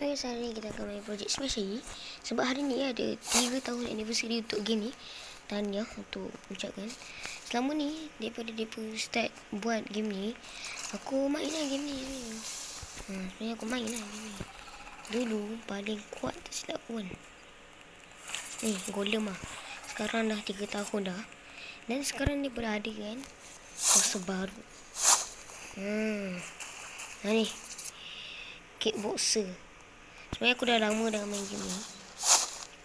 Okay, hari ni kita akan main projek Smash lagi. Sebab hari ni ada 3 tahun anniversary untuk game ni. Tahniah untuk ucapkan. Selama ni, daripada dia start buat game ni, aku main lah game ni. Sebenarnya aku main lah game ni. Dulu, paling kuat tak silap aku kan. Ni, golem lah. Sekarang dah 3 tahun dah. Dan sekarang dia berada kan kuasa baru. Ni, kickboxer. Sebenarnya aku dah lama dah main game ni.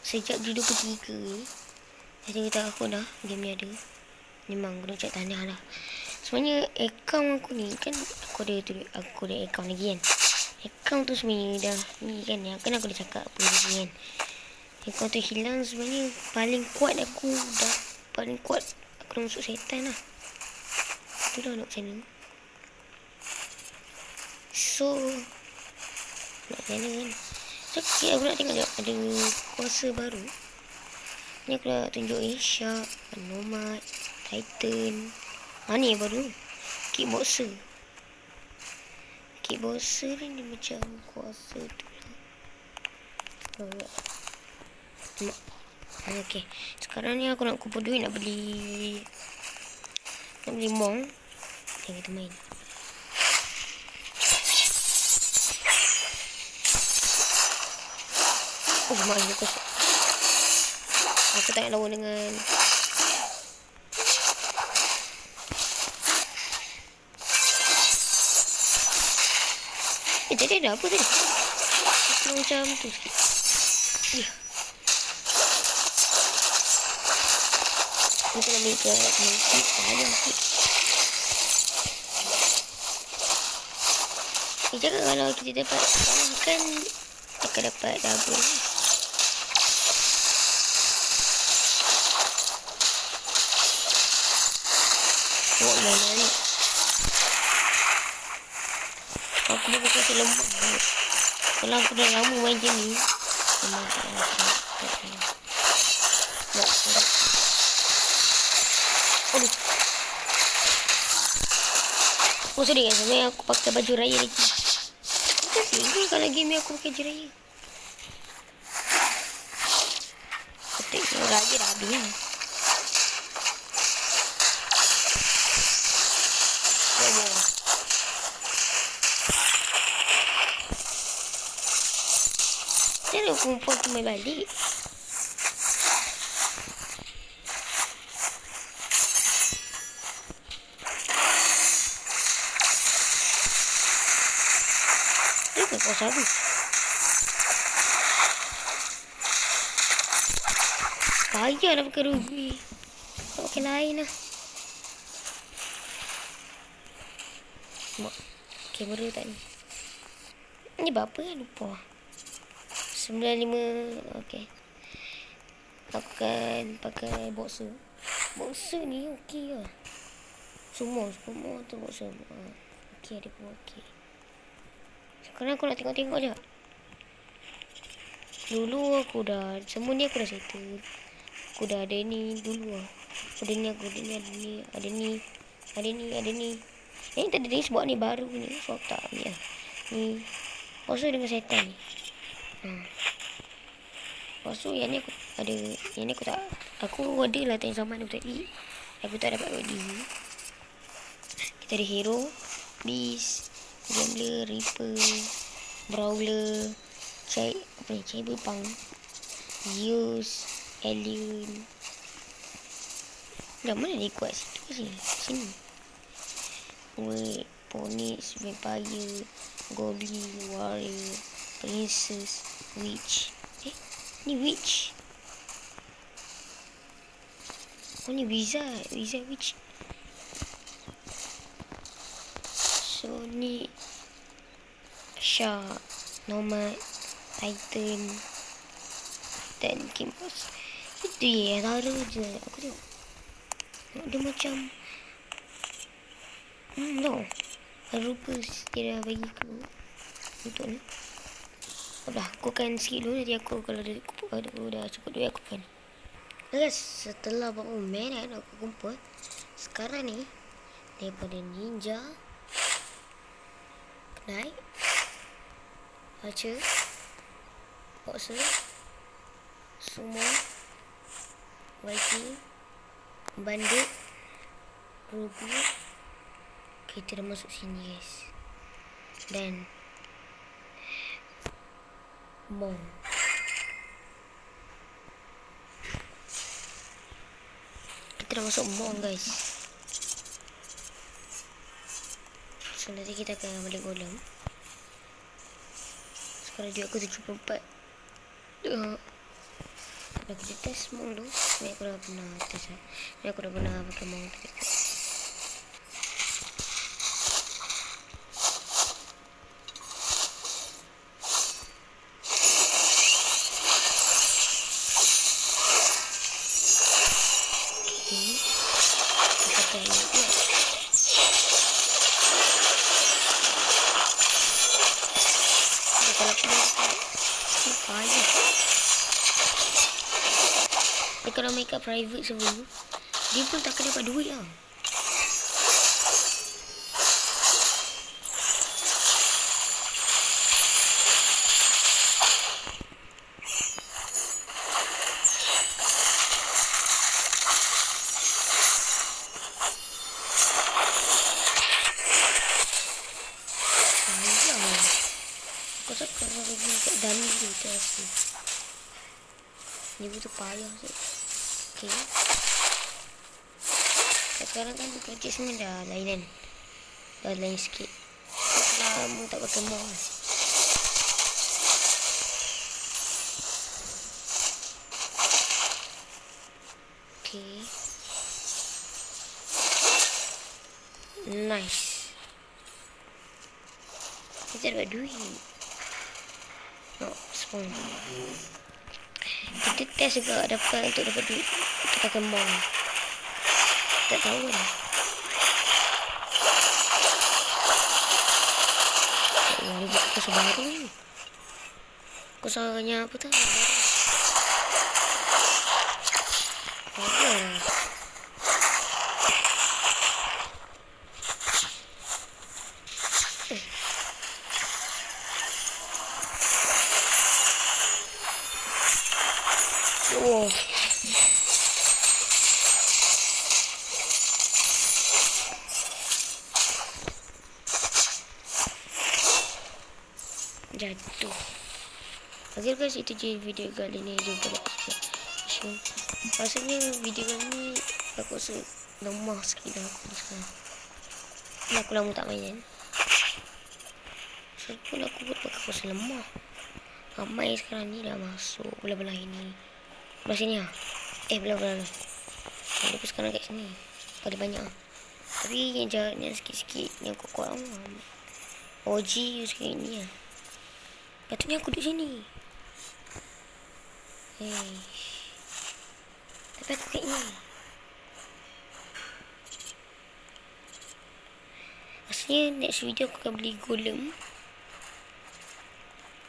Sejak G23 ni. Dah 3 tahun dah game ni ada. Memang aku nak cakap tahniah lah. Sebenarnya akaun aku ni kan aku ada akaun lagi kan. Akaun tu sebenarnya dah ni kan yang kan aku dah cakap apa ni kan. Akaun tu hilang sebenarnya paling kuat aku dah paling kuat aku dah masuk setan lah. Tu dah nak macam ni. So nak mana kan. So aku nak tengok ada kuasa baru. Ni aku nak tunjuk Shark, Nomad, Titan. Ni baru kickboxer. Kickboxer ni macam kuasa tu lah. Okay. Sekarang ni aku nak kumpul duit nak beli mong. Okay, kita main. Maaf aku tak nak lawan dengan tadi ada apa tadi? Aku macam tu sikit. Ya. Kita nak beli ke musik ayam sikit. Dia cakap kalau kita dapat makan akan dapat double. Buat mana ni? Aku pun kasi lemah. Kalau aku dah lama main game ni, memang tak rasa. Aduh. Oh sedih kan sebenarnya aku pakai baju raya lagi. Bukan sih kalau game ni aku pakai baju raya. Ketik raya dah habis lah. Jangan kumpul tu main balik. Dia tak kuasa habis. Payah nak pakai ruby. Tak pakai lain lah. Mak, kamera tak ni. Ni berapa kan lupa. 95. Okay. Aku akan pakai boxer. Boxer ni okey lah. Semua tu boxer. Okey ada pun okey. Sekarang aku nak tengok-tengok je. Dulu aku dah semua ni aku dah settle. Aku dah ada ni dulu lah. Ada ni ada ni. Yang tak ada ni sebab ni baru ni. So tak ni lah. Ni boxer dengan setan ni. Lepas tu yang ni aku ada. Yang ni aku tak. Aku ada lah tanya zaman aku tadi. Aku tak dapat buat diri. Kita ada hero, beast, gambler, reaper, brawler, cyberpunk, Zeus, alien. Dah mana dia kuat situ sini. Wait, Phoenix, vampire, goblin, warrior, princess, witch. Ni witch. Oh ni wizard witch. So ni Shark, Nomad, Titan dan Kimbos. Itu ya tara je. Aku tengok dia macam no. Rupa dia dah bagi aku untuk ni. Dah, aku akan skip dulu. Nanti aku kalau aku dah cukup duit aku akan. Guys, setelah berapa minit aku kumpul. Sekarang ni daripada ninja naik baca boxer, sumo, Viking, bandit, Grogu. Kita dah masuk sini guys. Dan Mong. Kita dah masuk Mong guys. So nanti kita akan balik golem. Sekarang juga aku 74. Kalau kita test Mong tu, ni aku dah pernah test lah. Ni aku dah pernah pakai Mong tu. Kalau make up private server, dia pun tak kena dapat duit lah. Kau rasa kalau pergi kat dalam tu rasa dia betul payah tu. Okay. Sekarang kan kerja semua dah lain kan. Dah lain sikit. Lama tak pakai Mong. Okay. Nice. Kita dapat duit. No, spawn. Kita test juga dapat untuk dapat duit. Kita pakai Mong. Tak tahu kan. Dia buat kosong baru ni. Kosongnya apa tu? Baru. Oh. Jatuh. Okay guys, itu je video kali ni. Jumpa lagi. Rasanya video kali ni aku rasa lemah sikit dah aku sekarang. Aku lama tak main kan. So pun aku buat pakai kursi lemah. Ramai sekarang ni dah masuk belah-belah ini. Belah sini lah. Belah-belah ni. Ada pun sekarang kat sini. Ada banyak lah. Tapi yang jaraknya sikit-sikit. Yang kuat-kuat lah. OG sikit ni lah. Patutnya aku duduk sini. Tapi aku kat ni. Asalnya next video aku akan beli golem.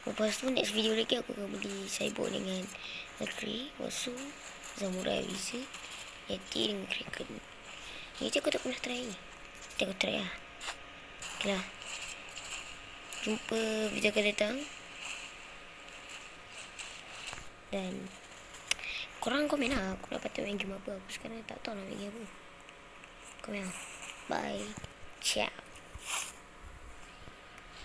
Lepas tu next video lagi aku akan beli cyborg dengan Mercury, Wasu, Samurai Wizard, Yeti dengan Kraken. Yeti aku tak pernah try. Nanti aku try lah. Okay lah. Jumpa video akan datang. Dan korang komen lah aku dapat main game apa. Aku sekarang tak tahu nak main game apa. Komen lah. Bye. Ciao.